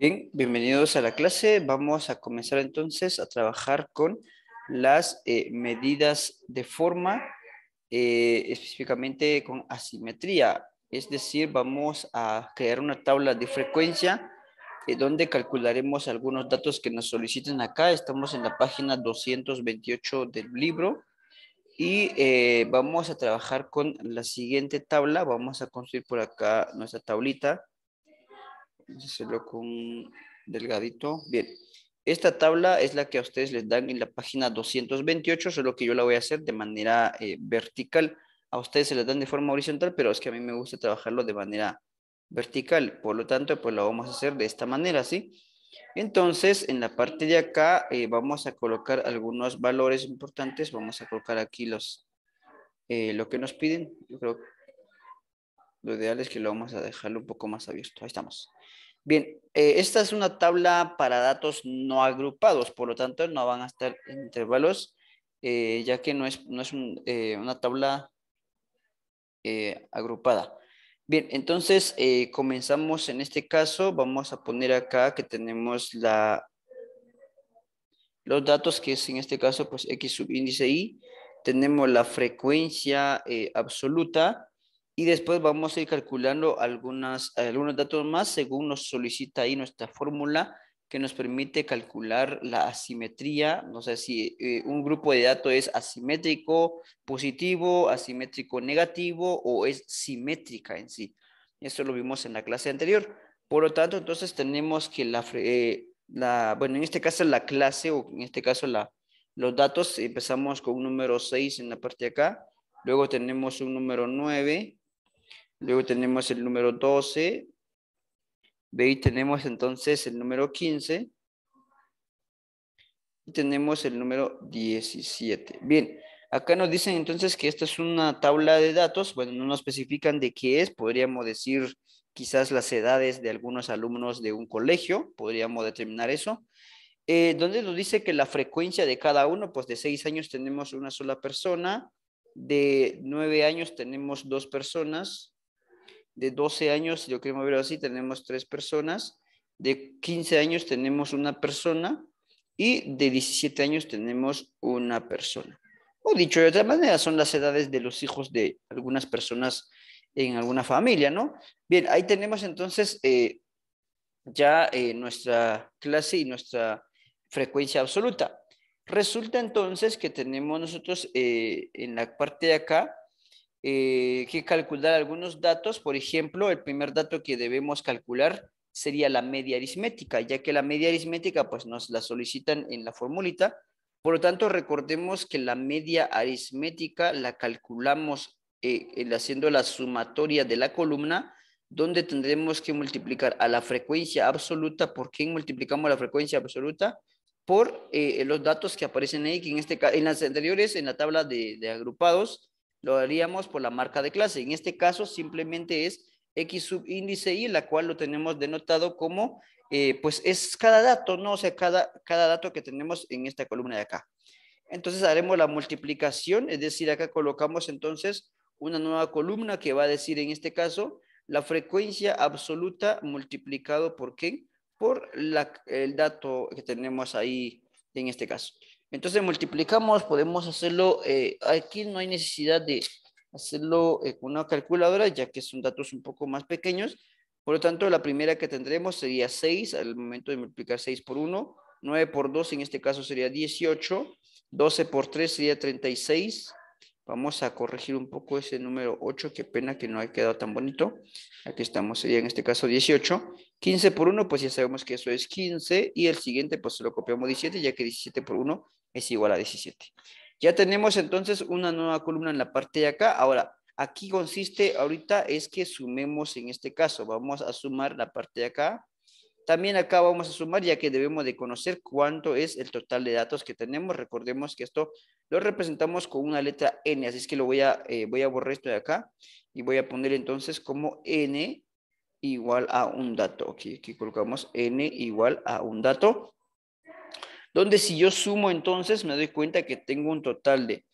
Bien, bienvenidos a la clase. Vamos a comenzar entonces a trabajar con las medidas de forma, específicamente con asimetría. Es decir, vamos a crear una tabla de frecuencia donde calcularemos algunos datos que nos soliciten acá. Estamos en la página 228 del libro y vamos a trabajar con la siguiente tabla. Vamos a construir por acá nuestra tablita. Vamos a hacerlo con delgadito. Bien. Esta tabla es la que a ustedes les dan en la página 228, solo que yo la voy a hacer de manera vertical. A ustedes se les dan de forma horizontal, pero es que a mí me gusta trabajarlo de manera vertical. Por lo tanto, pues lo vamos a hacer de esta manera, ¿sí? Entonces, en la parte de acá vamos a colocar algunos valores importantes. Vamos a colocar aquí lo que nos piden. Yo creo que lo ideal es que lo vamos a dejarlo un poco más abierto. Ahí estamos. Bien, esta es una tabla para datos no agrupados, por lo tanto no van a estar en intervalos, ya que no es una tabla agrupada. Bien, entonces comenzamos en este caso. Vamos a poner acá que tenemos los datos, que es en este caso pues X subíndice Y. Tenemos la frecuencia absoluta. Y después vamos a ir calculando algunos datos más según nos solicita ahí nuestra fórmula que nos permite calcular la asimetría. No sé si un grupo de datos es asimétrico positivo, asimétrico negativo o es simétrica en sí. Esto lo vimos en la clase anterior. Por lo tanto, entonces tenemos que bueno, en este caso la clase o en este caso los datos, empezamos con un número 6 en la parte de acá, luego tenemos un número 9. Luego tenemos el número 12. De ahí tenemos entonces el número 15. Y tenemos el número 17. Bien, acá nos dicen entonces que esta es una tabla de datos. Bueno, no nos especifican de qué es. Podríamos decir quizás las edades de algunos alumnos de un colegio. Podríamos determinar eso. Donde nos dice que la frecuencia de cada uno, pues de 6 años tenemos una sola persona. De 9 años tenemos 2 personas. De 12 años, yo creo verlo así, tenemos 3 personas. De 15 años tenemos una persona. Y de 17 años tenemos una persona. O dicho de otra manera, son las edades de los hijos de algunas personas en alguna familia, ¿no? Bien, ahí tenemos entonces ya nuestra clase y nuestra frecuencia absoluta. Resulta entonces que tenemos nosotros en la parte de acá que calcular algunos datos. Por ejemplo, el primer dato que debemos calcular sería la media aritmética, ya que la media aritmética pues nos la solicitan en la formulita. Por lo tanto, recordemos que la media aritmética la calculamos haciendo la sumatoria de la columna, donde tendremos que multiplicar a la frecuencia absoluta. ¿Por qué multiplicamos la frecuencia absoluta? Por los datos que aparecen ahí, que en las anteriores, en la tabla de agrupados, lo haríamos por la marca de clase. En este caso simplemente es X subíndice Y, la cual lo tenemos denotado como, pues es cada dato, ¿no? O sea, cada dato que tenemos en esta columna de acá. Entonces haremos la multiplicación, es decir, acá colocamos entonces una nueva columna que va a decir en este caso la frecuencia absoluta multiplicado por ¿qué? Por el dato que tenemos ahí en este caso. Entonces multiplicamos, podemos hacerlo, aquí no hay necesidad de hacerlo con una calculadora, ya que son datos un poco más pequeños. Por lo tanto, la primera que tendremos sería 6, al momento de multiplicar 6 por 1, 9 por 2 en este caso sería 18, 12 por 3 sería 36. Vamos a corregir un poco ese número 8, qué pena que no ha quedado tan bonito. Aquí estamos, sería en este caso 18. 15 por 1, pues ya sabemos que eso es 15. Y el siguiente, pues se lo copiamos 17, ya que 17 por 1 es igual a 17. Ya tenemos entonces una nueva columna en la parte de acá. Ahora, aquí consiste ahorita es que sumemos en este caso. Vamos a sumar la parte de acá. También acá vamos a sumar, ya que debemos de conocer cuánto es el total de datos que tenemos. Recordemos que esto lo representamos con una letra N, así es que voy a borrar esto de acá y voy a poner entonces como N igual a un dato. Aquí colocamos N igual a un dato, donde si yo sumo entonces me doy cuenta que tengo un total de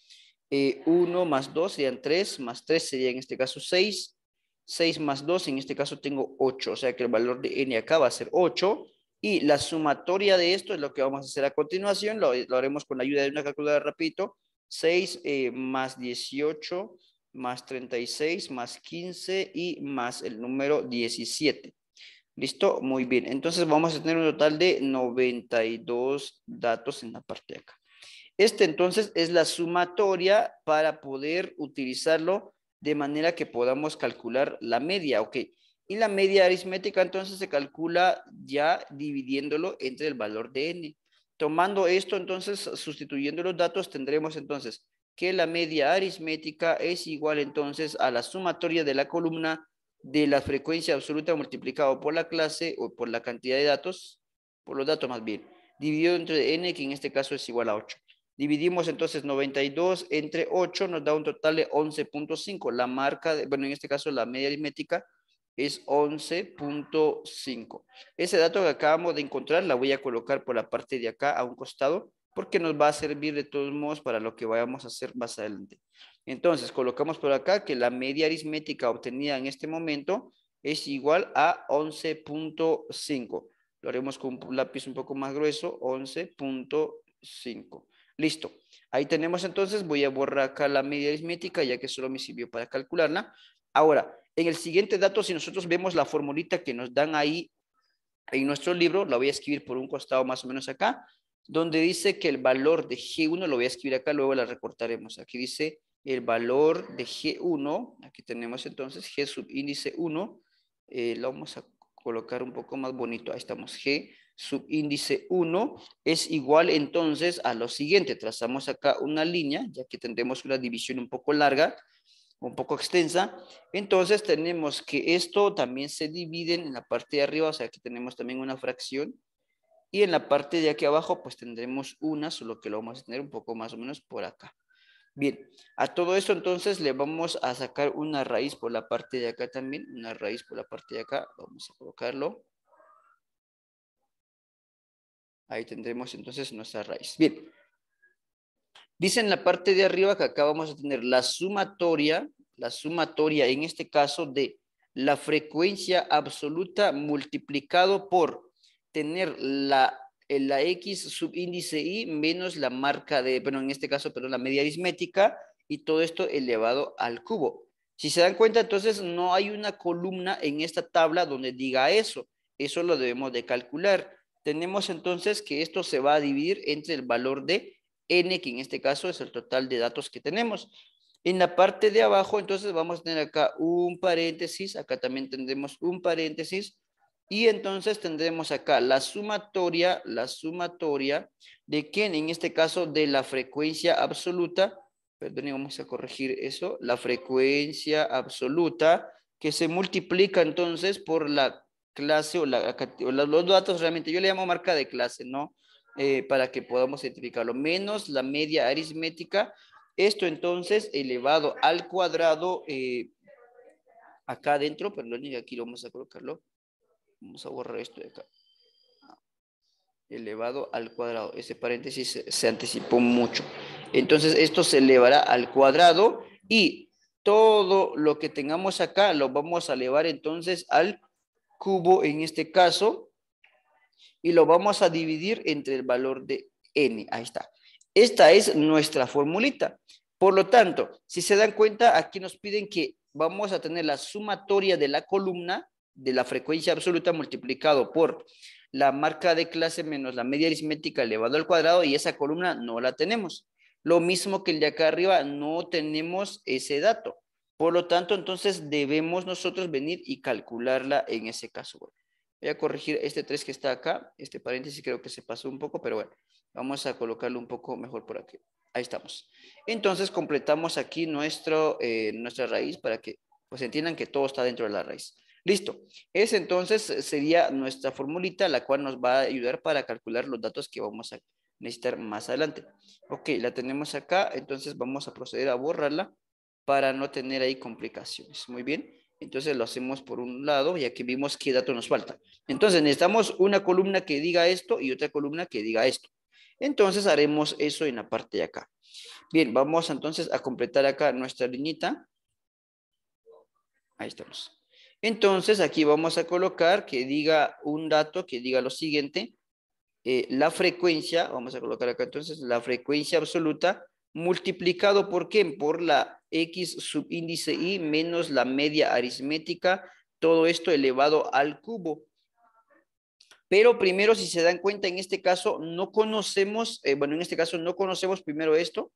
1 más 2 serían 3, más 3 sería en este caso 6, 6 más 2 en este caso tengo 8, o sea que el valor de N acá va a ser 8, Y la sumatoria de esto es lo que vamos a hacer a continuación. Lo haremos con la ayuda de una calculadora, repito. 6 más 18 más 36 más 15 y más el número 17. ¿Listo? Muy bien. Entonces vamos a tener un total de 92 datos en la parte de acá. Este entonces es la sumatoria para poder utilizarlo de manera que podamos calcular la media, ¿ok? Y la media aritmética entonces se calcula ya dividiéndolo entre el valor de n. Tomando esto entonces, sustituyendo los datos, tendremos entonces que la media aritmética es igual entonces a la sumatoria de la columna de la frecuencia absoluta multiplicado por la clase o por la cantidad de datos, por los datos más bien, dividido entre n, que en este caso es igual a 8. Dividimos entonces 92 entre 8, nos da un total de 11.5. La marca, bueno, en este caso la media aritmética es 11.5. Ese dato que acabamos de encontrar la voy a colocar por la parte de acá a un costado porque nos va a servir de todos modos para lo que vayamos a hacer más adelante. Entonces, colocamos por acá que la media aritmética obtenida en este momento es igual a 11.5. Lo haremos con un lápiz un poco más grueso, 11.5. Listo. Ahí tenemos entonces, voy a borrar acá la media aritmética ya que solo me sirvió para calcularla. Ahora, en el siguiente dato, si nosotros vemos la formulita que nos dan ahí en nuestro libro, la voy a escribir por un costado más o menos acá, donde dice que el valor de G1, lo voy a escribir acá, luego la recortaremos. Aquí dice el valor de G1, aquí tenemos entonces G subíndice 1, lo vamos a colocar un poco más bonito, ahí estamos, G subíndice 1 es igual entonces a lo siguiente, trazamos acá una línea, ya que tendremos una división un poco larga, un poco extensa, entonces tenemos que esto también se divide en la parte de arriba, o sea que tenemos también una fracción, y en la parte de aquí abajo pues tendremos una, solo que lo vamos a tener un poco más o menos por acá. Bien, a todo esto entonces le vamos a sacar una raíz por la parte de acá también, una raíz por la parte de acá, vamos a colocarlo. Ahí tendremos entonces nuestra raíz. Bien, dice en la parte de arriba que acá vamos a tener la sumatoria en este caso de la frecuencia absoluta multiplicado por tener la X subíndice Y menos la marca de, bueno, en este caso, pero la media aritmética y todo esto elevado al cubo. Si se dan cuenta, entonces no hay una columna en esta tabla donde diga eso. Eso lo debemos de calcular. Tenemos entonces que esto se va a dividir entre el valor de n, que en este caso es el total de datos que tenemos. En la parte de abajo, entonces vamos a tener acá un paréntesis, acá también tendremos un paréntesis, y entonces tendremos acá la sumatoria de que en este caso de la frecuencia absoluta, perdón, vamos a corregir eso, la frecuencia absoluta que se multiplica entonces por la clase o los datos realmente, yo le llamo marca de clase, ¿no? Para que podamos identificarlo, menos la media aritmética, esto entonces elevado al cuadrado, acá adentro, perdón, y aquí lo vamos a colocarlo, vamos a borrar esto de acá, elevado al cuadrado, ese paréntesis se anticipó mucho, entonces esto se elevará al cuadrado y todo lo que tengamos acá lo vamos a elevar entonces al cubo en este caso, y lo vamos a dividir entre el valor de n. Ahí está. Esta es nuestra formulita. Por lo tanto, si se dan cuenta, aquí nos piden que vamos a tener la sumatoria de la columna de la frecuencia absoluta multiplicado por la marca de clase menos la media aritmética elevado al cuadrado, y esa columna no la tenemos. Lo mismo que el de acá arriba, no tenemos ese dato. Por lo tanto, entonces debemos nosotros venir y calcularla en ese caso. Bueno, voy a corregir este 3 que está acá. Este paréntesis creo que se pasó un poco, pero bueno, vamos a colocarlo un poco mejor por aquí. Ahí estamos. Entonces completamos aquí nuestra raíz para que pues entiendan que todo está dentro de la raíz. Listo. Ese entonces sería nuestra formulita, la cual nos va a ayudar para calcular los datos que vamos a necesitar más adelante. Ok, la tenemos acá, entonces vamos a proceder a borrarla para no tener ahí complicaciones. Muy bien. Entonces lo hacemos por un lado, ya que vimos qué dato nos falta. Entonces necesitamos una columna que diga esto y otra columna que diga esto. Entonces haremos eso en la parte de acá. Bien, vamos entonces a completar acá nuestra liñita. Ahí estamos. Entonces, aquí vamos a colocar que diga un dato que diga lo siguiente. La frecuencia, vamos a colocar acá entonces, la frecuencia absoluta multiplicado por ¿qué? Por la X subíndice Y menos la media aritmética, todo esto elevado al cubo. Pero primero, si se dan cuenta, en este caso no conocemos, bueno, en este caso no conocemos primero esto.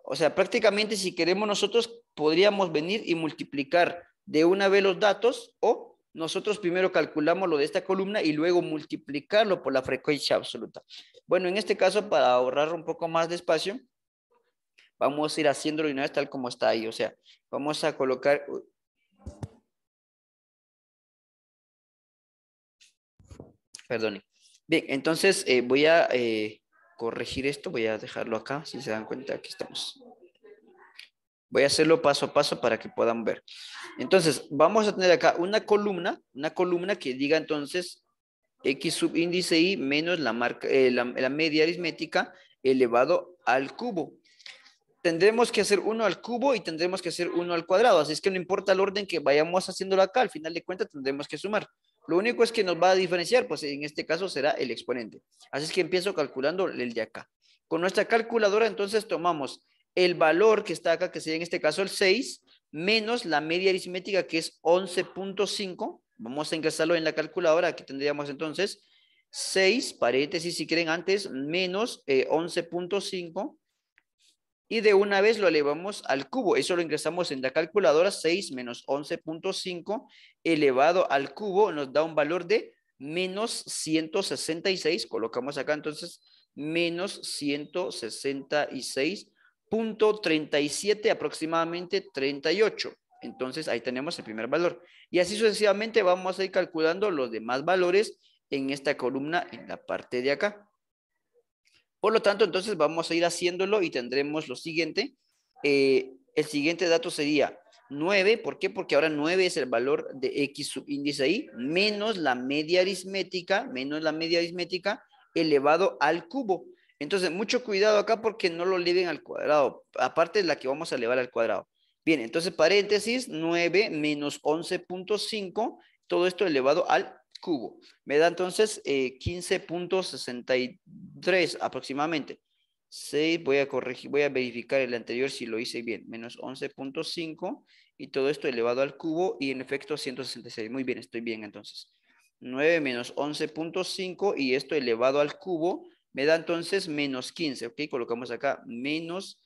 O sea, prácticamente si queremos nosotros podríamos venir y multiplicar de una vez los datos o nosotros primero calculamos lo de esta columna y luego multiplicarlo por la frecuencia absoluta. Bueno, en este caso, para ahorrar un poco más de espacio, vamos a ir haciéndolo de una vez tal como está ahí. O sea, vamos a colocar... Perdone. Bien, entonces voy a corregir esto. Voy a dejarlo acá, si se dan cuenta, aquí estamos. Voy a hacerlo paso a paso para que puedan ver. Entonces, vamos a tener acá una columna que diga entonces X subíndice Y menos la media aritmética elevado al cubo. Tendremos que hacer 1 al cubo y tendremos que hacer 1 al cuadrado. Así es que no importa el orden que vayamos haciéndolo acá, al final de cuentas tendremos que sumar. Lo único es que nos va a diferenciar, pues en este caso será el exponente. Así es que empiezo calculando el de acá. Con nuestra calculadora entonces tomamos el valor que está acá, que sería en este caso el 6, menos la media aritmética que es 11.5. Vamos a ingresarlo en la calculadora. Aquí tendríamos entonces 6, paréntesis si quieren antes, menos 11.5. Y de una vez lo elevamos al cubo. Eso lo ingresamos en la calculadora. 6 menos 11.5 elevado al cubo nos da un valor de menos 166. Colocamos acá entonces menos 166.37, aproximadamente 38. Entonces ahí tenemos el primer valor. Y así sucesivamente vamos a ir calculando los demás valores en esta columna en la parte de acá. Por lo tanto, entonces vamos a ir haciéndolo y tendremos lo siguiente. El siguiente dato sería 9. ¿Por qué? Porque ahora 9 es el valor de X subíndice Y menos la media aritmética elevado al cubo. Entonces, mucho cuidado acá porque no lo eleven al cuadrado. Aparte de la que vamos a elevar al cuadrado. Bien, entonces paréntesis, 9 menos 11.5, todo esto elevado al cubo. Me da entonces 15.63 aproximadamente. 6, voy a corregir, voy a verificar el anterior si lo hice bien. Menos 11.5 y todo esto elevado al cubo y en efecto 166. Muy bien, estoy bien entonces. 9 menos 11.5 y esto elevado al cubo me da entonces menos 15. Ok, colocamos acá menos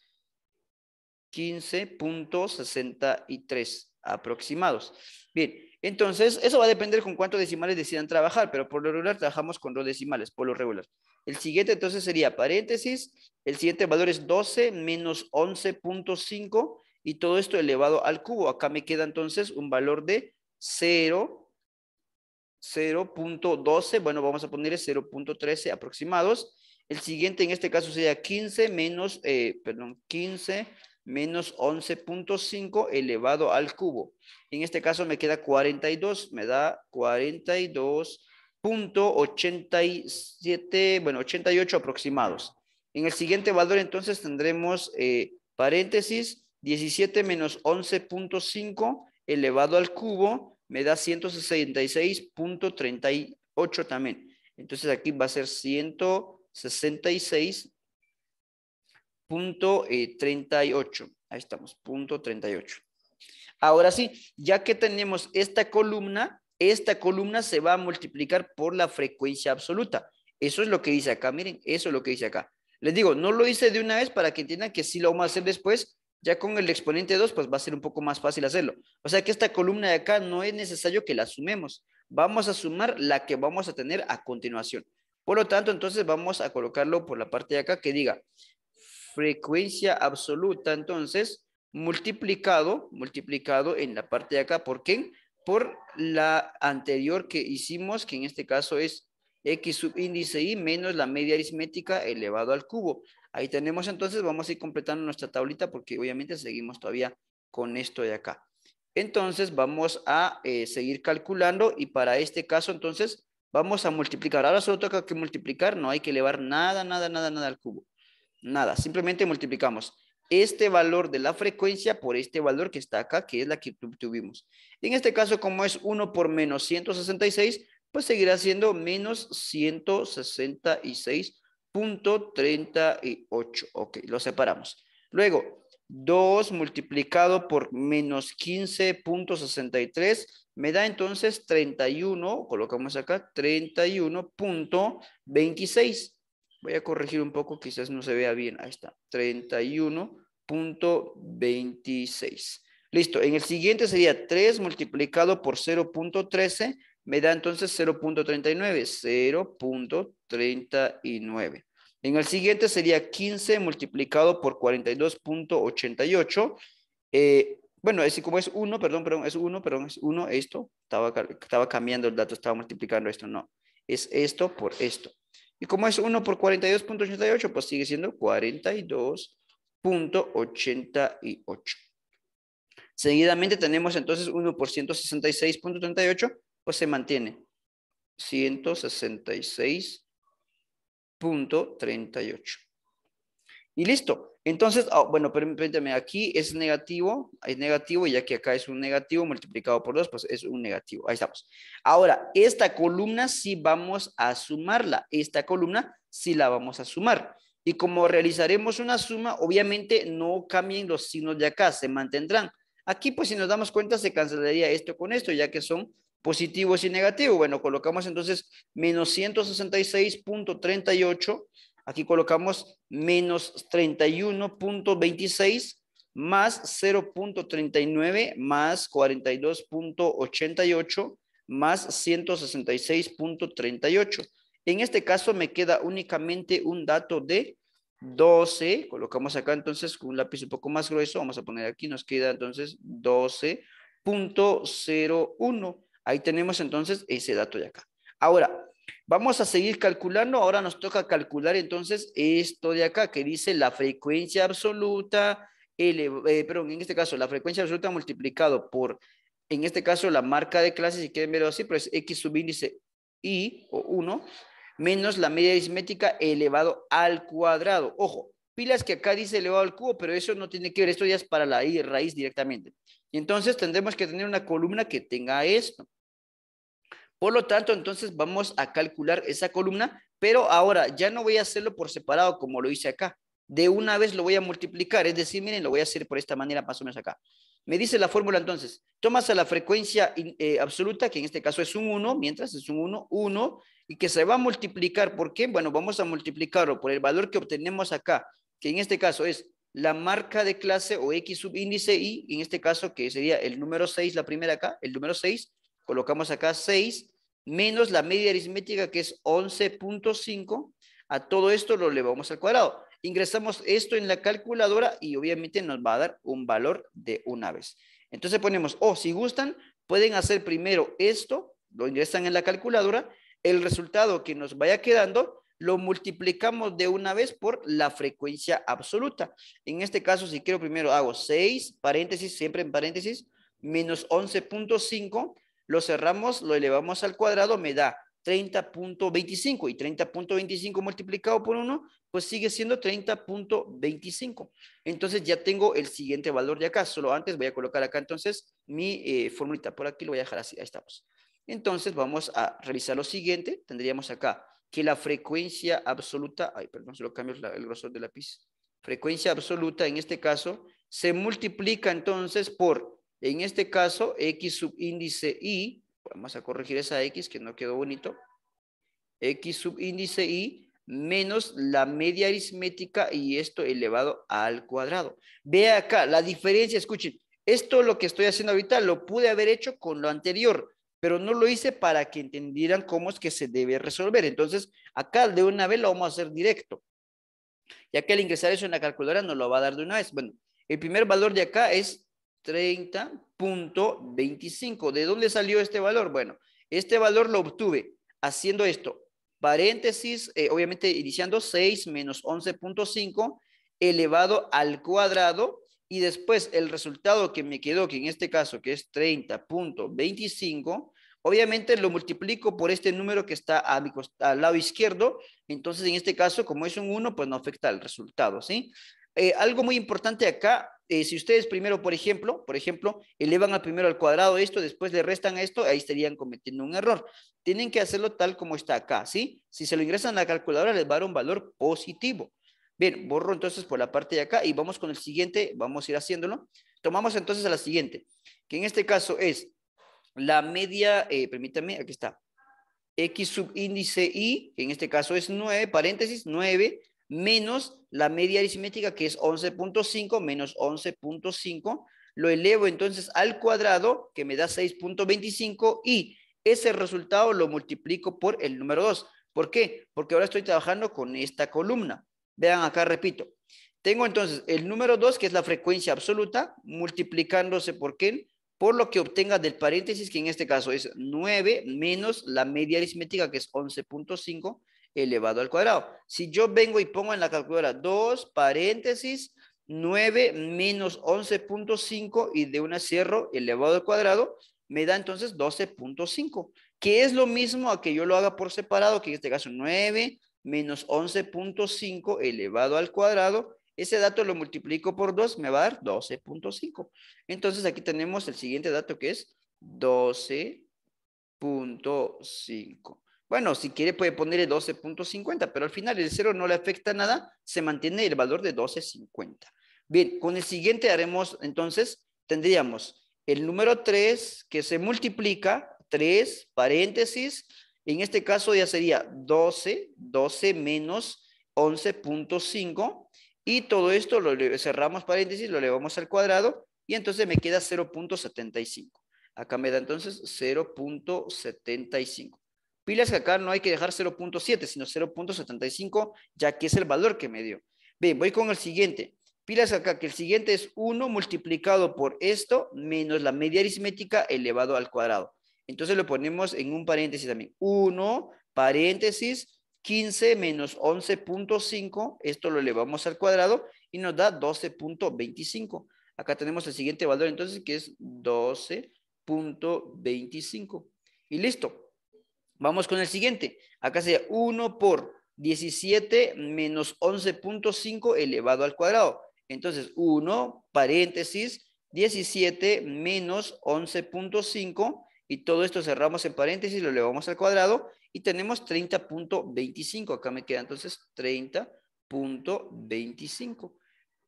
15.63 aproximados. Bien, entonces eso va a depender con cuántos decimales decidan trabajar, pero por lo regular trabajamos con 2 decimales, por lo regular. El siguiente entonces sería paréntesis, el siguiente valor es 12 menos 11.5 y todo esto elevado al cubo. Acá me queda entonces un valor de 0.12, bueno, vamos a ponerle 0.13 aproximados. El siguiente en este caso sería 15 menos 11.5 elevado al cubo. En este caso me queda 42, me da 42.87, bueno, 88 aproximados. En el siguiente valor entonces tendremos paréntesis, 17 menos 11.5 elevado al cubo, me da 166.38 también. Entonces aquí va a ser 166.38. Ahí estamos, punto 38. Ahora sí, ya que tenemos esta columna se va a multiplicar por la frecuencia absoluta. Eso es lo que dice acá, miren, eso es lo que dice acá. Les digo, no lo hice de una vez para que entiendan que sí lo vamos a hacer después. Ya con el exponente 2, pues va a ser un poco más fácil hacerlo. O sea que esta columna de acá no es necesario que la sumemos. Vamos a sumar la que vamos a tener a continuación. Por lo tanto, entonces vamos a colocarlo por la parte de acá que diga frecuencia absoluta, entonces, multiplicado en la parte de acá. ¿Por qué? Por la anterior que hicimos, que en este caso es X subíndice Y menos la media aritmética elevado al cubo. Ahí tenemos entonces, vamos a ir completando nuestra tablita porque obviamente seguimos todavía con esto de acá. Entonces vamos a seguir calculando y para este caso entonces vamos a multiplicar. Ahora solo toca que multiplicar, no hay que elevar nada al cubo. Nada, simplemente multiplicamos. este valor de la frecuencia por este valor que está acá, que es la que tuvimos. En este caso, como es 1 por menos 166, pues seguirá siendo menos 166.38. Ok, lo separamos. Luego, 2 multiplicado por menos 15.63 me da entonces 31, colocamos acá, 31.26. Voy a corregir un poco, quizás no se vea bien. Ahí está, 31.26. Listo, en el siguiente sería 3 multiplicado por 0.13, me da entonces 0.39, 0.39. En el siguiente sería 15 multiplicado por 42.88. Bueno, como es 1, es 1, esto, estaba cambiando el dato, estaba multiplicando esto, no. Es esto por esto. Y como es 1 por 42.88, pues sigue siendo 42.88. Seguidamente tenemos entonces 1 por 166.38, pues se mantiene 166.38. Y listo. Entonces, bueno, permítame, aquí es negativo, y ya que acá es un negativo multiplicado por 2, pues es un negativo. Ahí estamos. Ahora, esta columna sí vamos a sumarla. Esta columna sí la vamos a sumar. Y como realizaremos una suma, obviamente no cambien los signos de acá, se mantendrán. Aquí, pues si nos damos cuenta, se cancelaría esto con esto, ya que son positivos y negativos. Bueno, colocamos entonces menos 166.38. Aquí colocamos menos 31.26 más 0.39 más 42.88 más 166.38. En este caso me queda únicamente un dato de 12. Colocamos acá entonces con un lápiz un poco más grueso. Vamos a poner aquí, nos queda entonces 12.01. Ahí tenemos entonces ese dato de acá. Ahora, vamos a seguir calculando. Ahora nos toca calcular entonces esto de acá que dice la frecuencia absoluta, perdón, en este caso la frecuencia absoluta multiplicado por, en este caso la marca de clase, si quieren verlo así, pues x subíndice i o 1 menos la media aritmética elevado al cuadrado. Ojo, pilas que acá dice elevado al cubo, pero eso no tiene que ver, esto ya es para la raíz directamente. Y entonces tendremos que tener una columna que tenga esto. Por lo tanto, entonces vamos a calcular esa columna, pero ahora ya no voy a hacerlo por separado como lo hice acá. De una vez lo voy a multiplicar, es decir, miren, lo voy a hacer por esta manera más o menos acá. Me dice la fórmula entonces, tomas a la frecuencia absoluta, que en este caso es un 1, mientras es un 1, 1, y que se va a multiplicar, ¿por qué? Bueno, vamos a multiplicarlo por el valor que obtenemos acá, que en este caso es la marca de clase o X subíndice Y, en este caso que sería el número 6, la primera acá, el número 6, colocamos acá 6, menos la media aritmética que es 11.5, a todo esto lo elevamos al cuadrado. Ingresamos esto en la calculadora y obviamente nos va a dar un valor de una vez. Entonces ponemos, si gustan, pueden hacer primero esto, lo ingresan en la calculadora, el resultado que nos vaya quedando, lo multiplicamos de una vez por la frecuencia absoluta. En este caso, si quiero primero hago 6, paréntesis, siempre en paréntesis, menos 11.5, lo cerramos, lo elevamos al cuadrado, me da 30.25 y 30.25 multiplicado por 1, pues sigue siendo 30.25. Entonces ya tengo el siguiente valor de acá. Solo antes voy a colocar acá entonces mi formulita. Por aquí lo voy a dejar así. Ahí estamos. Entonces vamos a realizar lo siguiente. Tendríamos acá que la frecuencia absoluta, perdón, solo cambio el grosor del lápiz. Frecuencia absoluta en este caso se multiplica entonces por, en este caso, X subíndice Y. Vamos a corregir esa X que no quedó bonito. X subíndice Y menos la media aritmética y esto elevado al cuadrado. Vea acá la diferencia, escuchen. Esto lo que estoy haciendo ahorita lo pude haber hecho con lo anterior, pero no lo hice para que entendieran cómo es que se debe resolver. Entonces, acá de una vez lo vamos a hacer directo. Ya que al ingresar eso en la calculadora nos lo va a dar de una vez. Bueno, el primer valor de acá es 30.25. ¿De dónde salió este valor? Bueno, este valor lo obtuve haciendo esto. Paréntesis, obviamente iniciando 6 menos 11.5 elevado al cuadrado. Y después el resultado que me quedó, que en este caso que es 30.25, obviamente lo multiplico por este número que está al lado izquierdo. Entonces, en este caso, como es un 1, pues no afecta al resultado, ¿sí? algo muy importante acá, si ustedes primero, por ejemplo, elevan al primero al cuadrado esto, después le restan esto, ahí estarían cometiendo un error. Tienen que hacerlo tal como está acá, ¿sí? Si se lo ingresan a la calculadora, les va a dar un valor positivo. Bien, borro entonces por la parte de acá y vamos con el siguiente, vamos a ir haciéndolo. Tomamos entonces a la siguiente, que en este caso es la media, permítanme, aquí está, X subíndice Y, que en este caso es 9, paréntesis, 9, menos la media aritmética, que es 11.5, menos 11.5, lo elevo entonces al cuadrado, que me da 6.25, y ese resultado lo multiplico por el número 2. ¿Por qué? Porque ahora estoy trabajando con esta columna. Vean acá, repito. Tengo entonces el número 2, que es la frecuencia absoluta, multiplicándose por ¿qué? Por lo que obtenga del paréntesis, que en este caso es 9 menos la media aritmética, que es 11.5 elevado al cuadrado. Si yo vengo y pongo en la calculadora 2 paréntesis 9 menos 11.5 y de una cierro elevado al cuadrado, me da entonces 12.5, que es lo mismo a que yo lo haga por separado, que en este caso 9 menos 11.5 elevado al cuadrado. Ese dato lo multiplico por 2, me va a dar 12.5. Entonces aquí tenemos el siguiente dato que es 12.5. Bueno, si quiere puede ponerle 12.50, pero al final el 0 no le afecta nada, se mantiene el valor de 12.50. Bien, con el siguiente haremos, entonces, tendríamos el número 3 que se multiplica, 3, paréntesis, en este caso ya sería 12 menos 11.5, y todo esto lo cerramos paréntesis, lo elevamos al cuadrado, y entonces me queda 0.75. Acá me da entonces 0.75. Pilas que acá no hay que dejar 0.7, sino 0.75, ya que es el valor que me dio. Bien, voy con el siguiente. Pilas acá que el siguiente es 1 multiplicado por esto menos la media aritmética elevado al cuadrado. Entonces lo ponemos en un paréntesis también. 1, paréntesis, 15 menos 11.5, esto lo elevamos al cuadrado y nos da 12.25. Acá tenemos el siguiente valor entonces que es 12.25. Y listo. Vamos con el siguiente. Acá sería 1 por 17 menos 11.5 elevado al cuadrado. Entonces 1, paréntesis, 17 menos 11.5, y todo esto cerramos en paréntesis, lo elevamos al cuadrado y tenemos 30.25. Acá me queda entonces 30.25.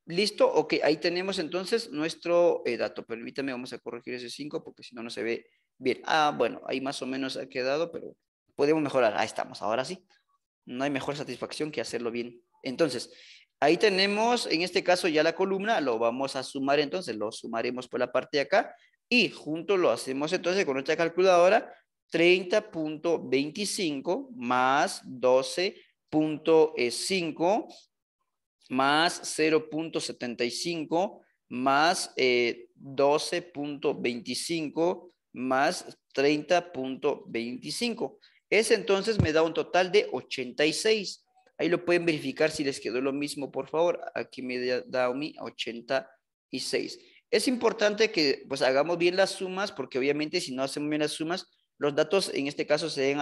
¿Listo? Ok, ahí tenemos entonces nuestro dato. Permítame, vamos a corregir ese 5 porque si no, no se ve bien. Bueno, ahí más o menos ha quedado, pero podemos mejorar. Ahí estamos, ahora sí. No hay mejor satisfacción que hacerlo bien. Entonces, ahí tenemos, en este caso ya la columna, lo vamos a sumar entonces, lo sumaremos por la parte de acá y junto lo hacemos entonces con nuestra calculadora, 30.25 más 12.5 más 0.75 más 12.25 más 30.25. Ese entonces me da un total de 86. Ahí lo pueden verificar si les quedó lo mismo, por favor. Aquí me da mi 86. Es importante que pues hagamos bien las sumas, porque obviamente si no hacemos bien las sumas, los datos en este caso se ven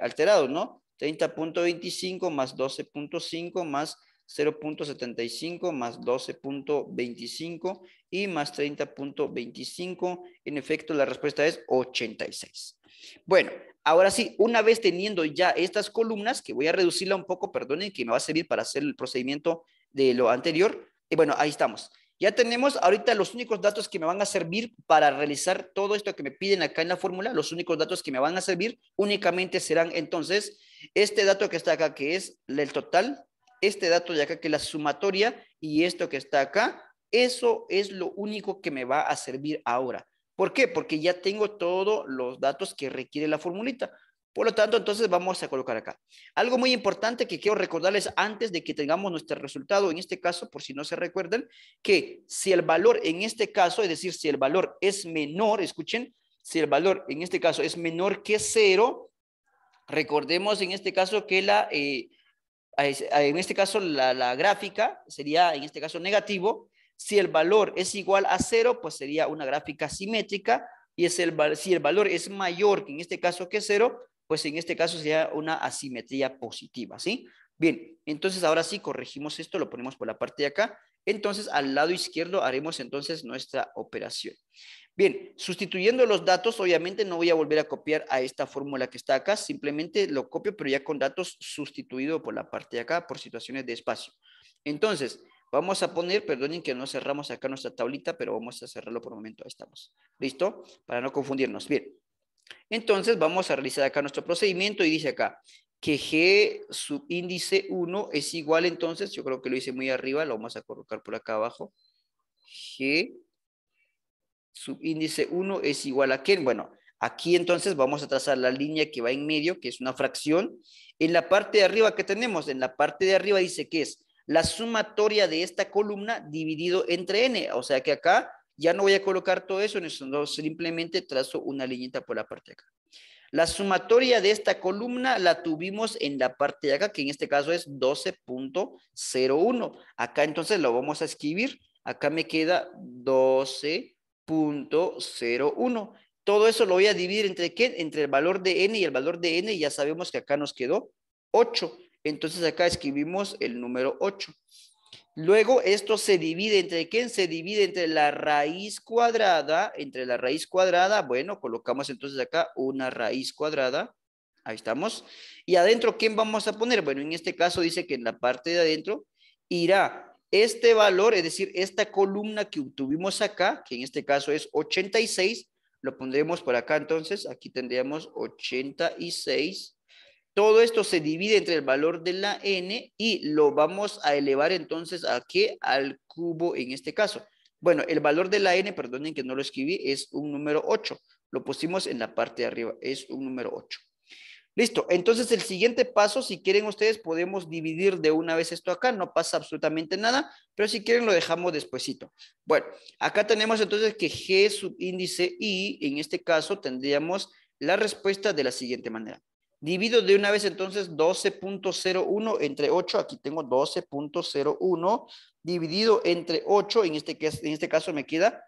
alterados, ¿no? 30.25 más 12.5 más 0.75 más 12.25 y más 30.25. En efecto, la respuesta es 86. Bueno, ahora sí, una vez teniendo ya estas columnas, que voy a reducirla un poco, perdonen, que me va a servir para hacer el procedimiento de lo anterior. Y bueno, ahí estamos. Ya tenemos ahorita los únicos datos que me van a servir para realizar todo esto que me piden acá en la fórmula. Los únicos datos que me van a servir únicamente serán entonces este dato que está acá, que es el total, este dato de acá que es la sumatoria y esto que está acá. Eso es lo único que me va a servir ahora. ¿Por qué? Porque ya tengo todos los datos que requiere la formulita. Por lo tanto, entonces vamos a colocar acá. Algo muy importante que quiero recordarles antes de que tengamos nuestro resultado, en este caso, por si no se recuerdan, que si el valor en este caso, es decir, si el valor es menor, escuchen, si el valor en este caso es menor que 0, recordemos en este caso que en este caso la gráfica sería en este caso negativo. Si el valor es igual a 0, pues sería una gráfica simétrica, y si el valor es mayor que en este caso que 0, pues en este caso sería una asimetría positiva, ¿sí? Bien, entonces ahora sí corregimos esto, lo ponemos por la parte de acá. Entonces al lado izquierdo haremos entonces nuestra operación. Bien, sustituyendo los datos, obviamente no voy a volver a copiar a esta fórmula que está acá, simplemente lo copio, pero ya con datos sustituido por la parte de acá, por situaciones de espacio. Entonces, vamos a poner, perdonen que no cerramos acá nuestra tablita, pero vamos a cerrarlo por un momento, ahí estamos. ¿Listo? Para no confundirnos. Bien, entonces vamos a realizar acá nuestro procedimiento y dice acá que G subíndice 1 es igual, entonces, yo creo que lo hice muy arriba, lo vamos a colocar por acá abajo. G subíndice 1 es igual a ¿qué? Bueno, aquí entonces vamos a trazar la línea que va en medio, que es una fracción. En la parte de arriba, ¿qué tenemos? En la parte de arriba dice que es la sumatoria de esta columna dividido entre n. O sea que acá ya no voy a colocar todo eso, no, simplemente trazo una liñita por la parte de acá. La sumatoria de esta columna la tuvimos en la parte de acá, que en este caso es 12.01. Acá entonces lo vamos a escribir. Acá me queda 12.01. Todo eso lo voy a dividir entre ¿qué? Entre el valor de n y el valor de n. Y ya sabemos que acá nos quedó 8. Entonces acá escribimos el número 8. Luego esto se divide entre ¿quién? Se divide entre la raíz cuadrada, bueno, colocamos entonces acá una raíz cuadrada, ahí estamos. Y adentro, ¿quién vamos a poner? Bueno, en este caso dice que en la parte de adentro irá este valor, es decir, esta columna que obtuvimos acá, que en este caso es 86, lo pondremos por acá entonces, aquí tendríamos 86. Todo esto se divide entre el valor de la n y lo vamos a elevar entonces ¿a qué? Al cubo en este caso. Bueno, el valor de la n, perdonen que no lo escribí, es un número 8. Lo pusimos en la parte de arriba, es un número 8. Listo, entonces el siguiente paso, si quieren ustedes, podemos dividir de una vez esto acá, no pasa absolutamente nada, pero si quieren lo dejamos despuesito. Bueno, acá tenemos entonces que G subíndice I, en este caso tendríamos la respuesta de la siguiente manera. Divido de una vez entonces 12.01 entre 8, aquí tengo 12.01, dividido entre 8, en este caso me queda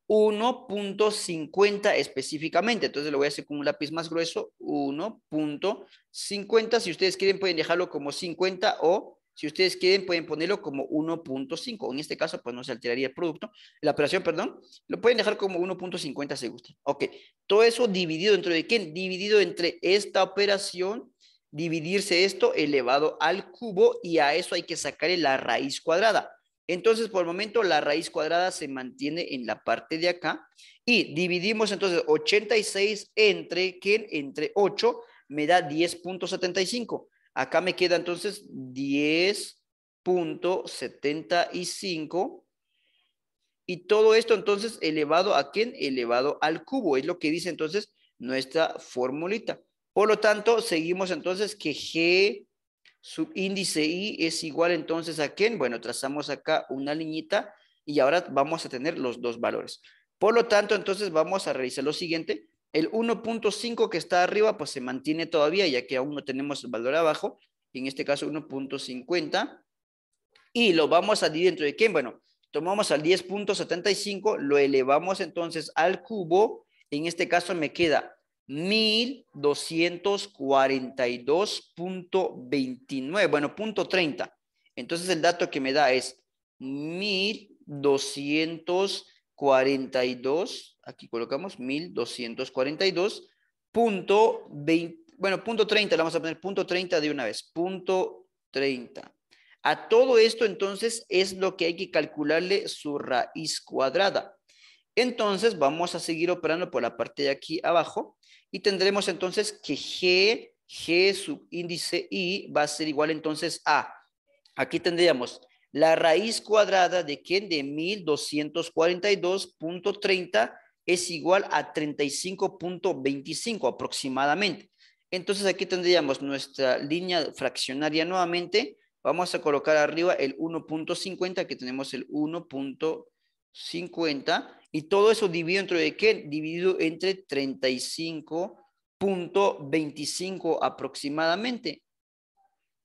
1.50 específicamente. Entonces lo voy a hacer con un lápiz más grueso, 1.50. Si ustedes quieren pueden dejarlo como 50 o si ustedes quieren pueden ponerlo como 1.5. En este caso pues no se alteraría el producto, la operación, perdón. Lo pueden dejar como 1.50 si gustan. Ok, todo eso dividido entre ¿de quién? Dividido entre esta operación, dividirse esto elevado al cubo y a eso hay que sacarle la raíz cuadrada. Entonces, por el momento, la raíz cuadrada se mantiene en la parte de acá y dividimos entonces 86 entre, ¿qué? Entre 8 me da 10.75. Acá me queda entonces 10.75 y todo esto entonces elevado ¿a quién? Elevado al cubo. Es lo que dice entonces nuestra formulita. Por lo tanto, seguimos entonces que G subíndice I es igual entonces a ¿quién? Bueno, trazamos acá una liñita y ahora vamos a tener los dos valores. Por lo tanto, entonces vamos a realizar lo siguiente. El 1.5 que está arriba, pues se mantiene todavía, ya que aún no tenemos el valor abajo. En este caso, 1.50. Y lo vamos a dividir entre ¿quién? Bueno, tomamos al 10.75, lo elevamos entonces al cubo. En este caso me queda 1242.29, bueno, punto 30. Entonces el dato que me da es 1242, aquí colocamos 1242.20, bueno, punto 30, le vamos a poner punto 30 de una vez, punto 30. A todo esto entonces es lo que hay que calcularle su raíz cuadrada. Entonces vamos a seguir operando por la parte de aquí abajo y tendremos entonces que G subíndice I va a ser igual entonces a, aquí tendríamos la raíz cuadrada de ¿qué? De 1242.30 es igual a 35.25 aproximadamente. Entonces aquí tendríamos nuestra línea fraccionaria nuevamente. Vamos a colocar arriba el 1.50, que tenemos el 1.50, y todo eso dividido entre ¿de qué? Dividido entre 35.25 aproximadamente.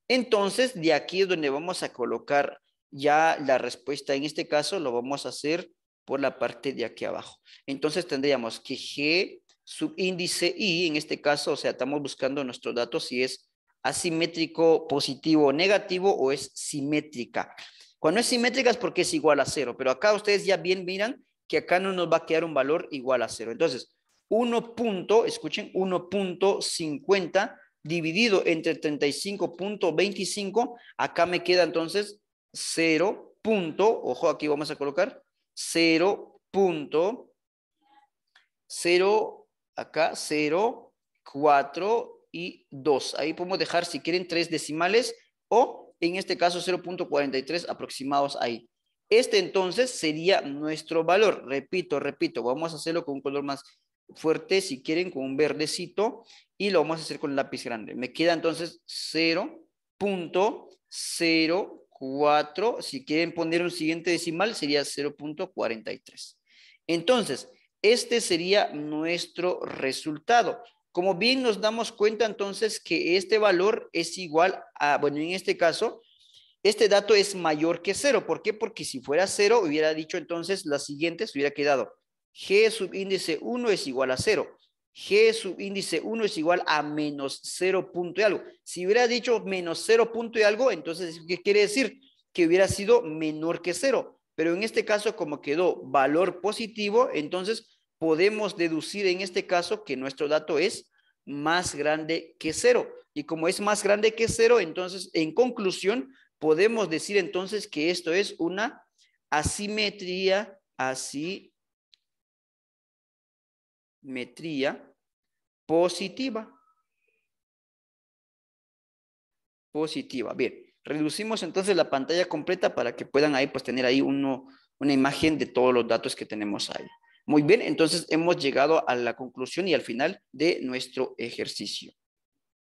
Entonces, de aquí es donde vamos a colocar ya la respuesta. En este caso, lo vamos a hacer por la parte de aquí abajo. Entonces, tendríamos que G subíndice I, en este caso, o sea, estamos buscando nuestros datos si es asimétrico positivo o negativo o es simétrica. Cuando es simétrica es porque es igual a 0, pero acá ustedes ya bien miran que acá no nos va a quedar un valor igual a 0. Entonces, 1 punto, escuchen, 1.50 dividido entre 35.25, acá me queda entonces 0 punto, ojo, aquí vamos a colocar 0.0, acá 0, 4 y 2. Ahí podemos dejar, si quieren, 3 decimales o en este caso 0.43 aproximados ahí. Este entonces sería nuestro valor. Repito, vamos a hacerlo con un color más fuerte, si quieren, con un verdecito, y lo vamos a hacer con lápiz grande. Me queda entonces 0.04, si quieren poner un siguiente decimal, sería 0.43. Entonces, este sería nuestro resultado. Como bien nos damos cuenta entonces que este valor es igual a, bueno, en este caso, este dato es mayor que 0. ¿Por qué? Porque si fuera 0, hubiera dicho entonces las siguientes, hubiera quedado G subíndice 1 es igual a 0. G subíndice 1 es igual a menos 0 punto y algo. Si hubiera dicho menos 0 punto y algo, entonces, ¿qué quiere decir? Que hubiera sido menor que 0. Pero en este caso, como quedó valor positivo, entonces podemos deducir en este caso que nuestro dato es más grande que 0. Y como es más grande que 0, entonces, en conclusión, podemos decir entonces que esto es una asimetría positiva. Bien, reducimos entonces la pantalla completa para que puedan ahí pues tener ahí una imagen de todos los datos que tenemos ahí. Muy bien, entonces hemos llegado a la conclusión y al final de nuestro ejercicio.